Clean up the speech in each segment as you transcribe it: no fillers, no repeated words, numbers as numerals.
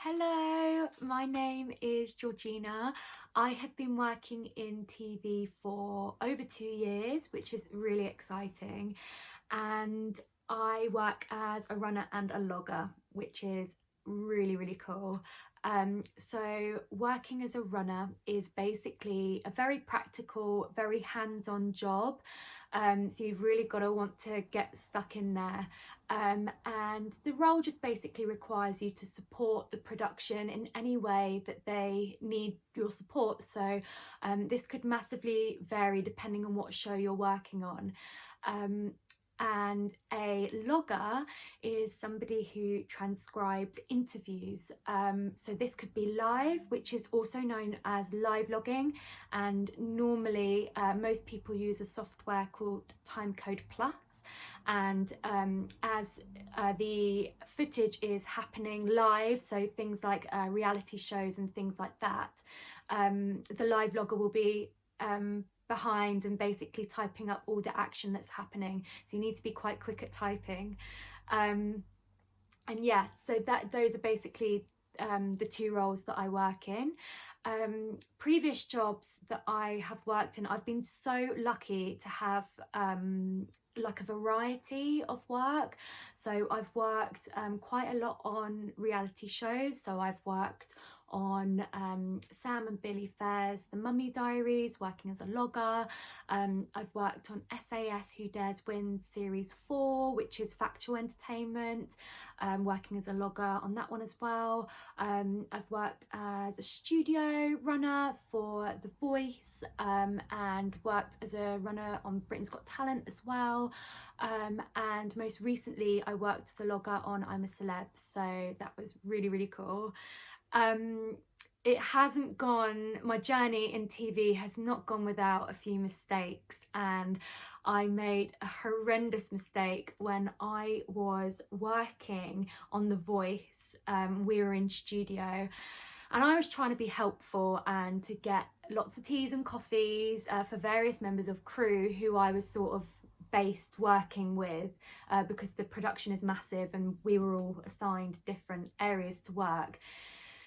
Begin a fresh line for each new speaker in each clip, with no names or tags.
Hello, my name is Georgina. I have been working in TV for over 2 years, which is really exciting. And I work as a runner and a logger, which is really cool. So working as a runner is basically a very practical, very hands-on job. So you've really got to want to get stuck in there. And the role just basically requires you to support the production in any way that they need your support. So this could massively vary depending on what show you're working on. And a logger is somebody who transcribes interviews. So this could be live, which is also known as live logging, and normally most people use a software called Timecode Plus. And as the footage is happening live, so things like reality shows and things like that, the live logger will be behind and basically typing up all the action that's happening. So you need to be quite quick at typing. And yeah, so those are basically the two roles that I work in. Previous jobs that I have worked in, I've been so lucky to have like a variety of work. So I've worked quite a lot on reality shows. So I've worked on Sam and Billy Fair's The Mummy Diaries, working as a logger. I've worked on SAS Who Dares Win Series 4, which is factual entertainment, working as a logger on that one as well. I've worked as a studio runner for The Voice, and worked as a runner on Britain's Got Talent as well. And most recently I worked as a logger on I'm a Celeb, so that was really cool. It hasn't gone, my journey in TV has not gone without a few mistakes, and I made a horrendous mistake when I was working on The Voice. We were in studio and I was trying to be helpful and to get lots of teas and coffees for various members of crew who I was sort of based working with, because the production is massive and we were all assigned different areas to work.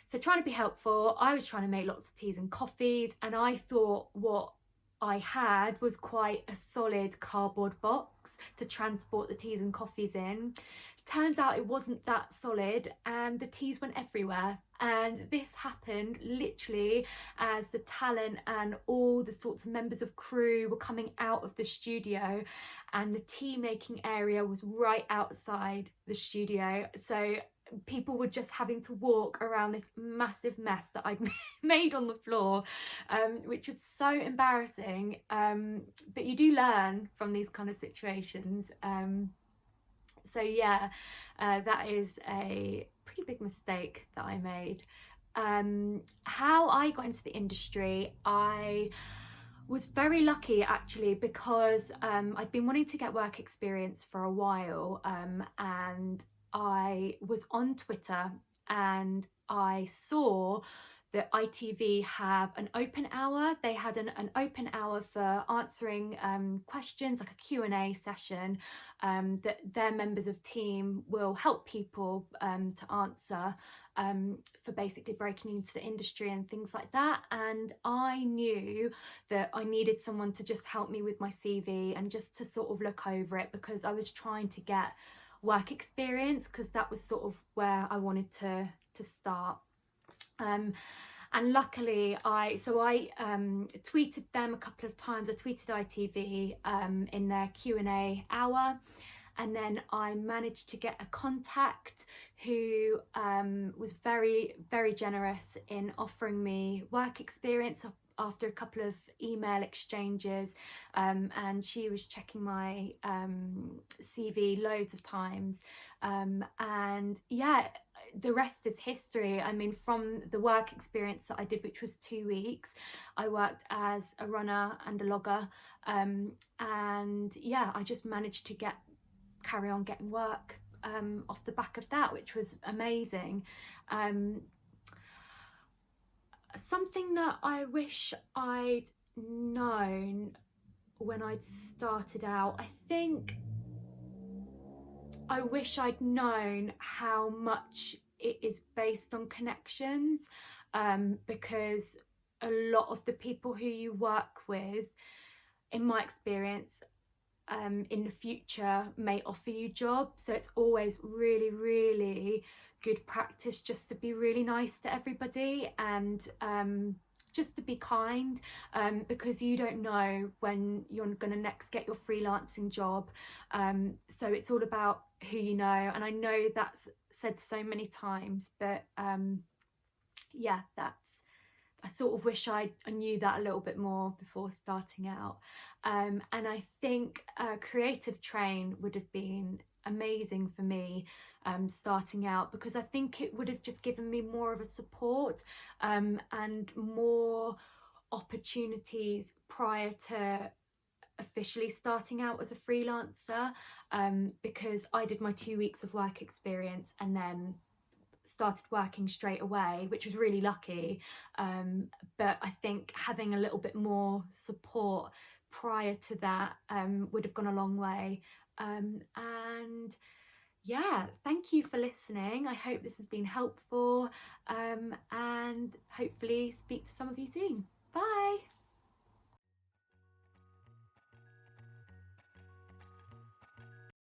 So trying to be helpful, I was trying to make lots of teas and coffees, and I thought what I had was quite a solid cardboard box to transport the teas and coffees in. Turns out it wasn't that solid, and the teas went everywhere. And this happened literally as the talent and all the sorts of members of crew were coming out of the studio, and the tea making area was right outside the studio. So people were just having to walk around this massive mess that I'd made on the floor, which was so embarrassing. But you do learn from these kind of situations. So yeah, that is a pretty big mistake that I made. How I got into the industry, I was very lucky actually, because I'd been wanting to get work experience for a while, and I was on Twitter and I saw that ITV have an open hour. They had an open hour for answering questions, like a Q&A session, that their members of team will help people to answer, for basically breaking into the industry and things like that. And I knew that I needed someone to just help me with my CV and just to sort of look over it, because I was trying to get work experience, because that was sort of where I wanted to start. And luckily I tweeted them a couple of times. I tweeted ITV in their Q&A hour, and then I managed to get a contact who was very generous in offering me work experience after a couple of email exchanges, and she was checking my CV loads of times, and yeah, the rest is history. I mean, from the work experience that I did, which was 2 weeks, I worked as a runner and a logger, and yeah, I just managed to carry on getting work off the back of that, which was amazing. Something that I wish I'd known when I'd started out, I think I wish I'd known how much it is based on connections, because a lot of the people who you work with, in my experience, in the future may offer you jobs. So it's always really, really good practice just to be really nice to everybody, and just to be kind, because you don't know when you're going to next get your freelancing job. So it's all about who you know, and I know that's said so many times, but yeah, that's, I sort of wish I knew that a little bit more before starting out. And I think Creative Train would have been amazing for me, starting out, because I think it would have just given me more of a support, and more opportunities prior to officially starting out as a freelancer, because I did my 2 weeks of work experience and then started working straight away, which was really lucky. But I think having a little bit more support prior to that would have gone a long way. And yeah, thank you for listening. I hope this has been helpful, and hopefully speak to some of you soon. Bye.